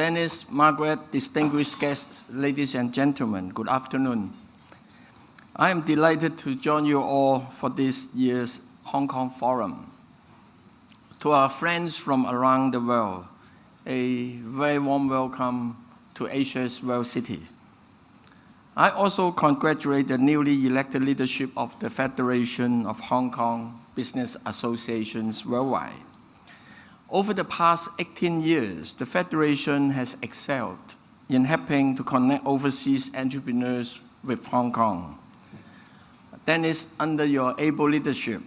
Dennis, Margaret, distinguished guests, ladies and gentlemen, good afternoon. I am delighted to join you all for this year's Hong Kong Forum. To our friends from around the world, a very warm welcome to Asia's World City. I also congratulate the newly elected leadership of the Federation of Hong Kong Business Associations worldwide. Over the past 18 years, the Federation has excelled in helping to connect overseas entrepreneurs with Hong Kong. Dennis, under your able leadership,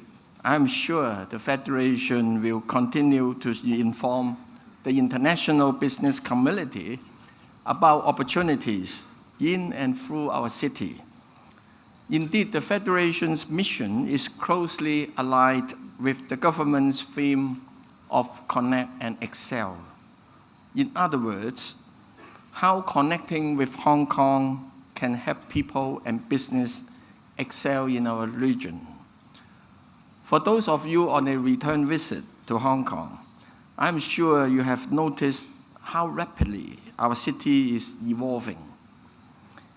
I am sure the Federation will continue to inform the international business community about opportunities in and through our city. Indeed, the Federation's mission is closely aligned with the government's theme of Connect and Excel. In other words, how connecting with Hong Kong can help people and business excel in our region. For those of you on a return visit to Hong Kong, I'm sure you have noticed how rapidly our city is evolving.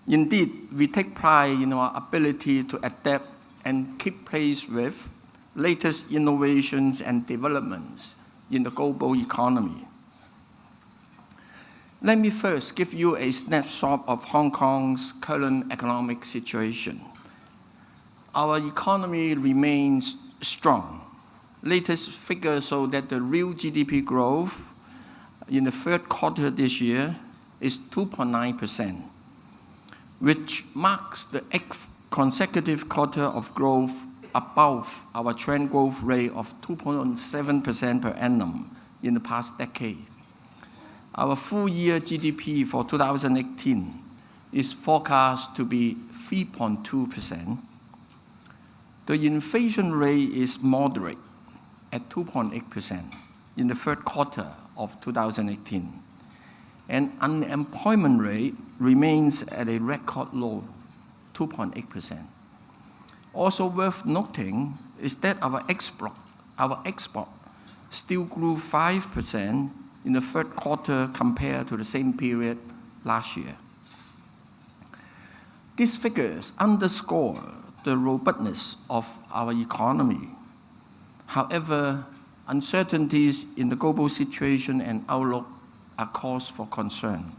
Indeed, we take pride in our ability to adapt and keep pace with latest innovations and developments in the global economy. Let me first give you a snapshot of Hong Kong's current economic situation. Our economy remains strong. Latest figures show that the real GDP growth in the third quarter this year is 2.9%, which marks the 8th consecutive quarter of growth above our trend growth rate of 2.7% per annum in the past decade. Our full-year GDP for 2018 is forecast to be 3.2%. The inflation rate is moderate at 2.8% in the third quarter of 2018, and unemployment rate remains at a record low, 2.8%. Also worth noting is that our export still grew 5% in the third quarter compared to the same period last year. These figures underscore the robustness of our economy. However, uncertainties in the global situation and outlook are cause for concern,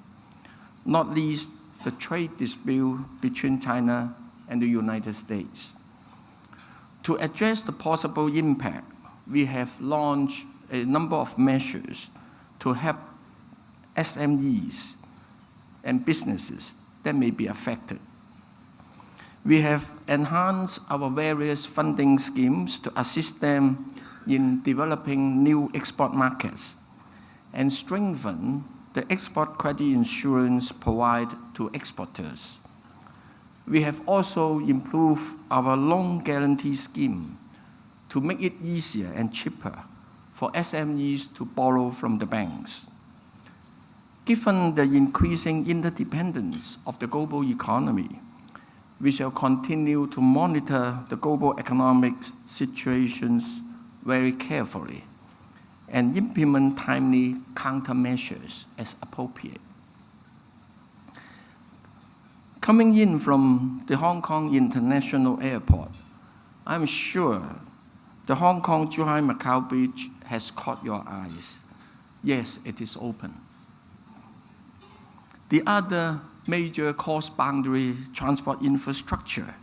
not least the trade dispute between China and the United States. To address the possible impact, we have launched a number of measures to help SMEs and businesses that may be affected. We have enhanced our various funding schemes to assist them in developing new export markets and strengthen the export credit insurance provided to exporters. We have also improved our loan guarantee scheme to make it easier and cheaper for SMEs to borrow from the banks. Given the increasing interdependence of the global economy, we shall continue to monitor the global economic situations very carefully and implement timely countermeasures as appropriate. Coming in from the Hong Kong International Airport, I'm sure the Hong Kong Shuhang Macau Bridge has caught your eyes. Yes, it is open. The other major cross-boundary transport infrastructure,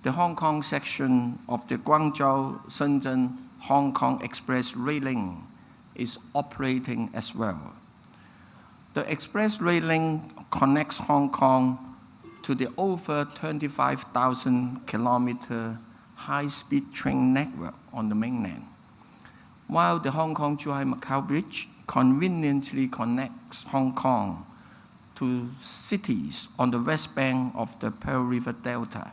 the Hong Kong section of the Guangzhou-Shenzhen-Hong Kong Express Rail Link, is operating as well. The Express Rail Link connects Hong Kong to the over 25,000 kilometer high-speed train network on the mainland, while the Hong Kong Shuhang Macau Bridge conveniently connects Hong Kong to cities on the west bank of the Pearl River Delta.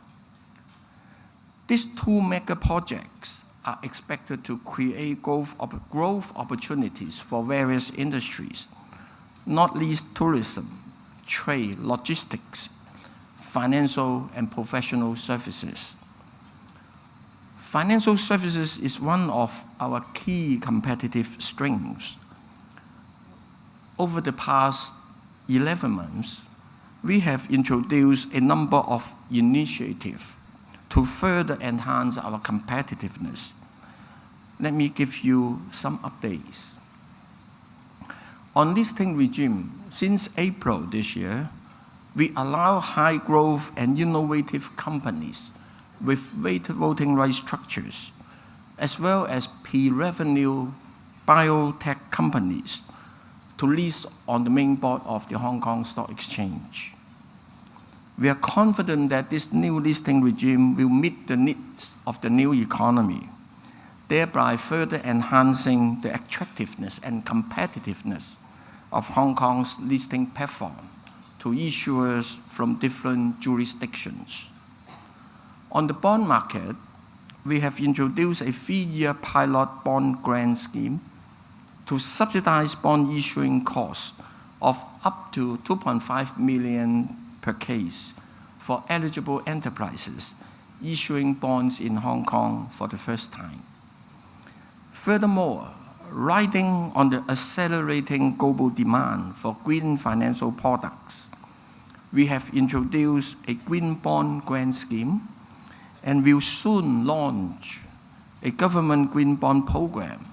These two mega projects are expected to create growth opportunities for various industries, not least tourism, trade, logistics, financial and professional services. Financial services is one of our key competitive strengths. over the past 11 months, we have introduced a number of initiatives to further enhance our competitiveness. Let me give you some updates. On listing regime, since April this year, we allow high growth and innovative companies with weighted voting rights structures, as well as pre-revenue biotech companies to list on the main board of the Hong Kong Stock Exchange. We are confident that this new listing regime will meet the needs of the new economy, thereby further enhancing the attractiveness and competitiveness of Hong Kong's listing platform to issuers from different jurisdictions. On the bond market, we have introduced a 3-year pilot bond grant scheme to subsidize bond issuing costs of up to 2.5 million per case for eligible enterprises issuing bonds in Hong Kong for the first time. Furthermore, riding on the accelerating global demand for green financial products, we have introduced a green bond grant scheme and will soon launch a government green bond program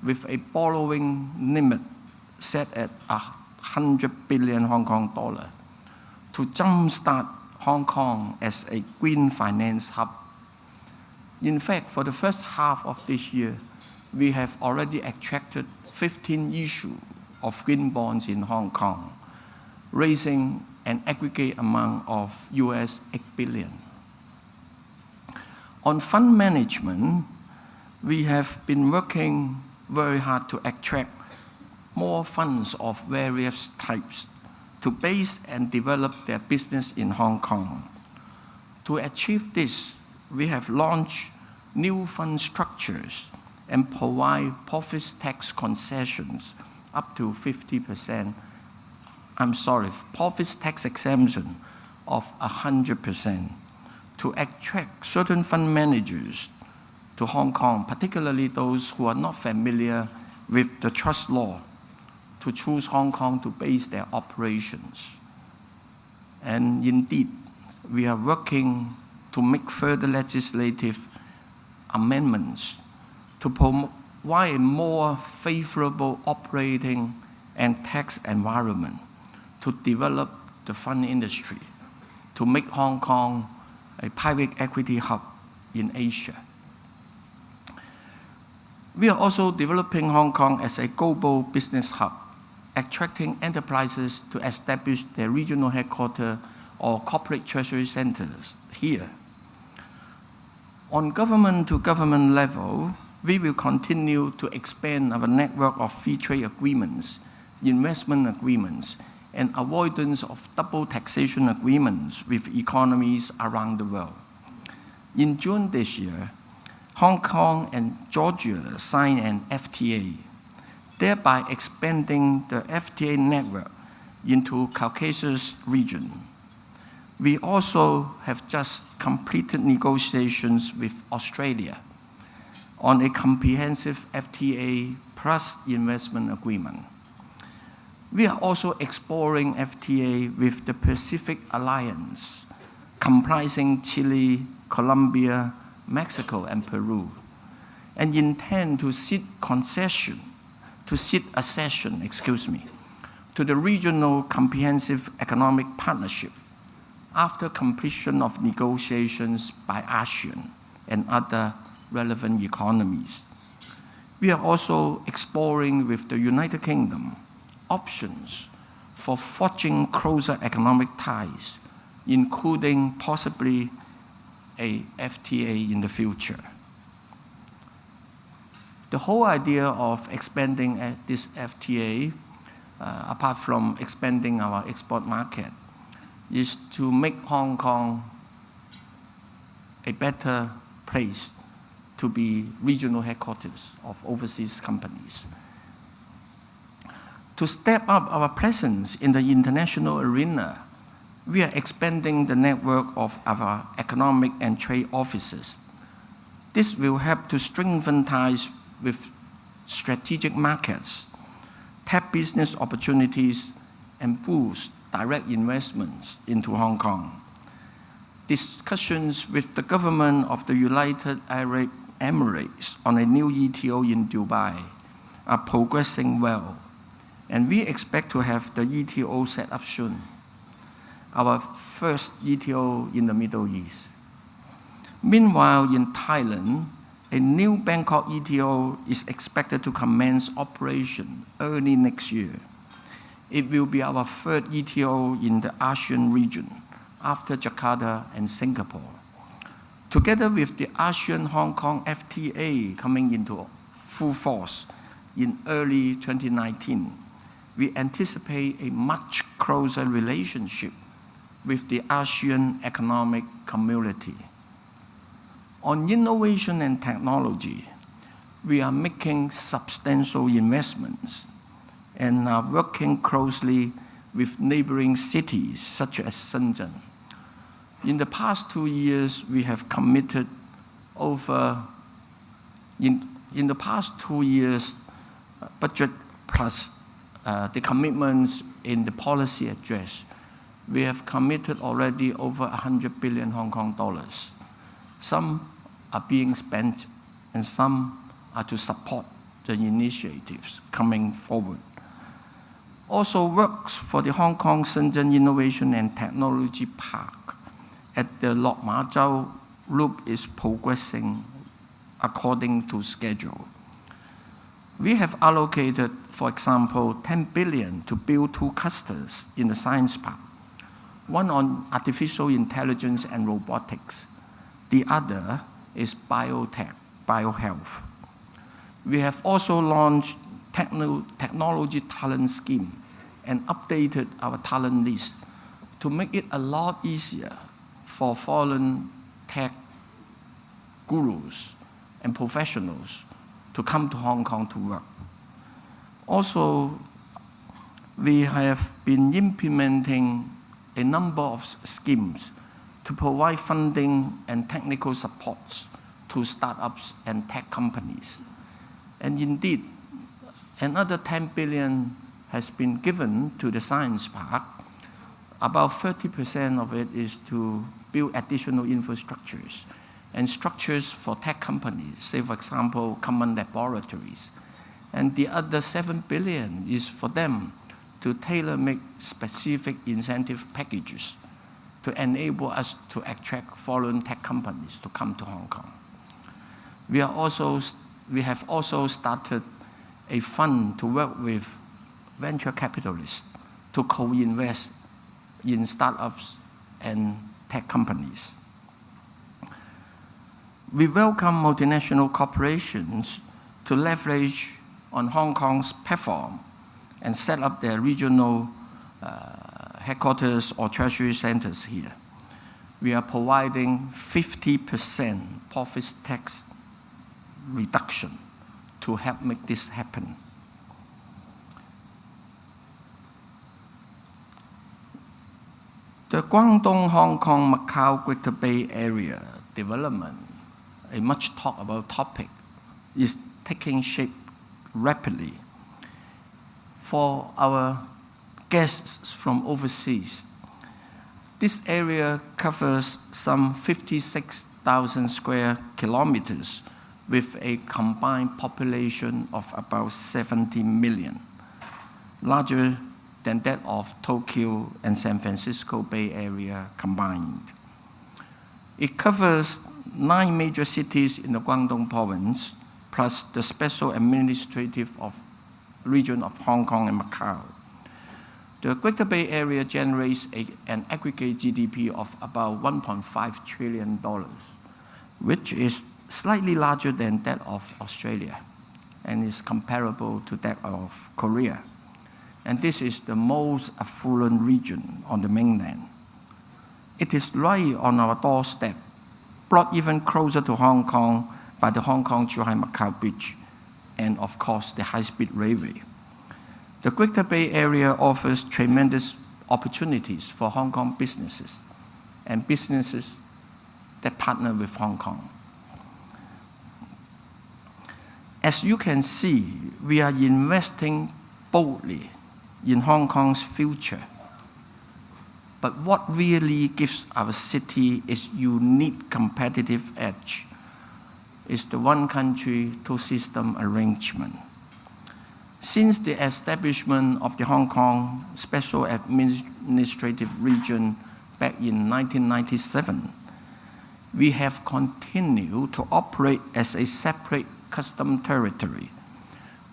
with a borrowing limit set at 100 billion Hong Kong dollar to jumpstart Hong Kong as a green finance hub. In fact, for the first half of this year, we have already attracted 15 issues of green bonds in Hong Kong, raising an aggregate amount of US 8 billion. On fund management, we have been working very hard to attract more funds of various types to base and develop their business in Hong Kong. To achieve this, we have launched new fund structures and provide profits tax concessions up to 50%. Profits tax exemption of 100% to attract certain fund managers to Hong Kong, particularly those who are not familiar with the trust law, to choose Hong Kong to base their operations. And indeed, we are working to make further legislative amendments to provide a more favorable operating and tax environment to develop the fund industry, to make Hong Kong a private equity hub in Asia. We are also developing Hong Kong as a global business hub, attracting enterprises to establish their regional headquarters or corporate treasury centers here. On government-to-government level, we will continue to expand our network of free trade agreements, investment agreements, and avoidance of double taxation agreements with economies around the world. In June this year, Hong Kong and Georgia signed an FTA, thereby expanding the FTA network into Caucasus region. We also have just completed negotiations with Australia on a comprehensive FTA plus investment agreement. We are also exploring FTA with the Pacific Alliance, comprising Chile, Colombia, Mexico, and Peru, and intend to seek accession to the Regional Comprehensive Economic Partnership after completion of negotiations by ASEAN and other relevant economies. We are also exploring with the United Kingdom options for forging closer economic ties, including possibly a FTA in the future. The whole idea of expanding this FTA, apart from expanding our export market, is to make Hong Kong a better place to be regional headquarters of overseas companies. To step up our presence in the international arena, we are expanding the network of our economic and trade offices. This will help to strengthen ties with strategic markets, tap business opportunities, and boost direct investments into Hong Kong. Discussions with the government of the United Arab Emirates on a new ETO in Dubai are progressing well, and we expect to have the ETO set up soon, our first ETO in the Middle East. Meanwhile, in Thailand, a new Bangkok ETO is expected to commence operation early next year. It will be our third ETO in the ASEAN region, after Jakarta and Singapore. Together with the ASEAN-Hong Kong FTA coming into full force in early 2019, we anticipate a much closer relationship with the ASEAN Economic Community. On innovation and technology, we are making substantial investments and are working closely with neighboring cities such as Shenzhen. In the past 2 years, we have committed over, in the past 2 years, budget plus the commitments in the policy address, we have committed already over 100 billion Hong Kong dollars. Some are being spent and some are to support the initiatives coming forward. Also, works for the Hong Kong Shenzhen Innovation and Technology Park at the Lok Ma Chau Loop is progressing according to schedule. We have allocated, for example, 10 billion to build 2 clusters in the science park, one on artificial intelligence and robotics. The other is biotech, biohealth. We have also launched technology talent scheme and updated our talent list to make it a lot easier for foreign tech gurus and professionals to come to Hong Kong to work. Also, we have been implementing a number of schemes to provide funding and technical supports to startups and tech companies. And indeed, another 10 billion has been given to the science park. About 30% of it is to build additional infrastructures and structures for tech companies, say for example, common laboratories. And the other 7 billion is for them to tailor-make specific incentive packages to enable us to attract foreign tech companies to come to Hong Kong. We have also started a fund to work with venture capitalists to co-invest in startups and tech companies. We welcome multinational corporations to leverage on Hong Kong's platform and set up their regional headquarters or treasury centers here. We are providing 50% profits tax reduction to help make this happen. The Guangdong, Hong Kong, Macau, Greater Bay Area development, a much talked about topic, is taking shape rapidly. For our guests from overseas, this area covers some 56,000 square kilometers with a combined population of about 70 million, larger than that of Tokyo and San Francisco Bay Area combined. It covers 9 major cities in the Guangdong province, plus the special administrative region of Hong Kong and Macau. The Greater Bay Area generates an aggregate GDP of about $1.5 trillion, which is slightly larger than that of Australia and is comparable to that of Korea. And this is the most affluent region on the mainland. It is right on our doorstep, brought even closer to Hong Kong by the Hong Kong-Shuhang-Macau Bridge and, of course, the high-speed railway. The Greater Bay Area offers tremendous opportunities for Hong Kong businesses and businesses that partner with Hong Kong. As you can see, we are investing boldly in Hong Kong's future. But what really gives our city its unique competitive edge is the one country, two system arrangement. Since the establishment of the Hong Kong Special Administrative Region back in 1997, we have continued to operate as a separate custom territory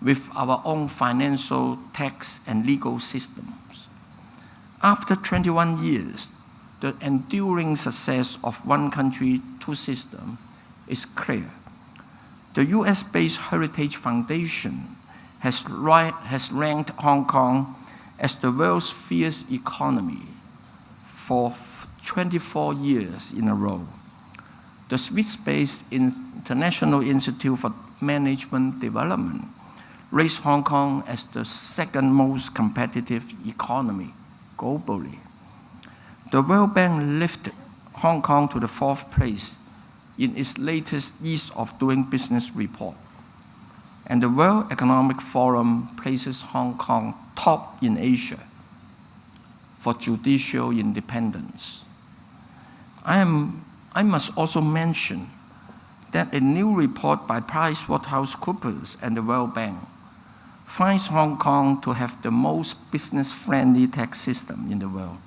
with our own financial, tax, and legal systems. After 21 years, the enduring success of one country, two systems is clear. The US-based Heritage Foundation has ranked Hong Kong as the world's fiercest economy for 24 years in a row. The Swiss-based International Institute for Management Development raised Hong Kong as the second most competitive economy globally. The World Bank lifted Hong Kong to the 4th place in its latest Ease of Doing Business report. And the World Economic Forum places Hong Kong top in Asia for judicial independence. I must also mention that a new report by PricewaterhouseCoopers and the World Bank finds Hong Kong to have the most business-friendly tax system in the world.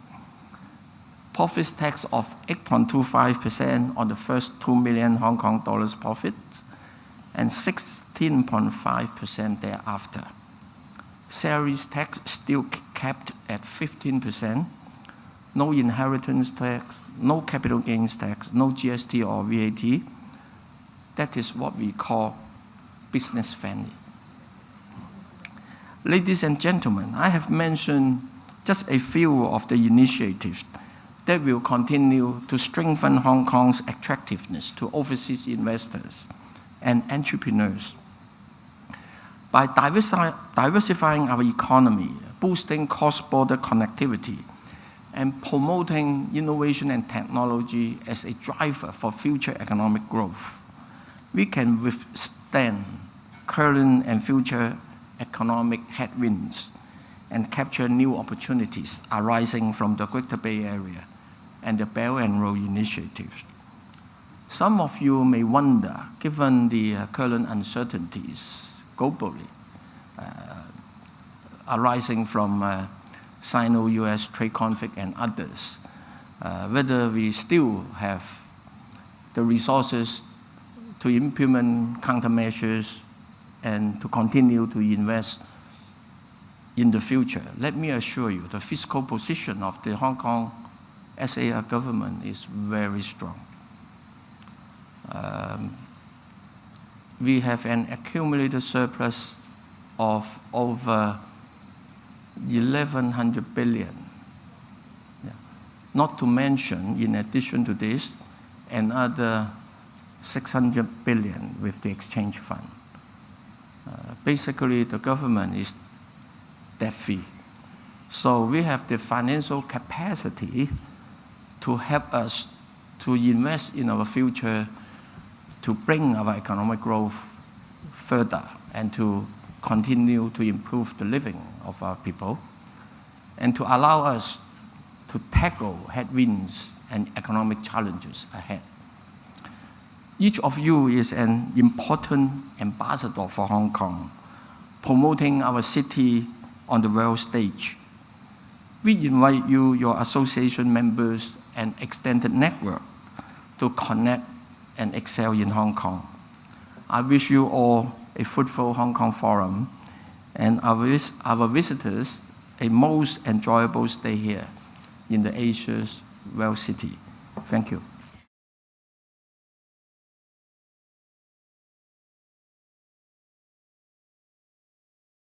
Profits tax of 8.25% on the first 2 million Hong Kong dollars profits and 16.5% thereafter. Salaries tax still capped at 15%. No inheritance tax, no capital gains tax, no GST or VAT. That is what we call business friendly. Ladies and gentlemen, I have mentioned just a few of the initiatives that will continue to strengthen Hong Kong's attractiveness to overseas investors and entrepreneurs. By diversifying our economy, boosting cross-border connectivity, and promoting innovation and technology as a driver for future economic growth, we can withstand current and future economic headwinds and capture new opportunities arising from the Greater Bay Area and the Belt and Road Initiative. Some of you may wonder, given the current uncertainties globally arising from Sino-US trade conflict and others, whether we still have the resources to implement countermeasures and to continue to invest in the future. Let me assure you, the fiscal position of the Hong Kong SAR government is very strong. We have an accumulated surplus of over 1,100 billion. Yeah. Not to mention, in addition to this, another 600 billion with the exchange fund. Basically, the government is debt-free. So we have the financial capacity to help us to invest in our future, to bring our economic growth further, and to continue to improve the living of our people, and to allow us to tackle headwinds and economic challenges ahead. Each of you is an important ambassador for Hong Kong, promoting our city on the world stage. We invite you, your association members, and extended network to connect and excel in Hong Kong. I wish you all a fruitful Hong Kong Forum, and our visitors a most enjoyable stay here in the Asia's World City. Thank you.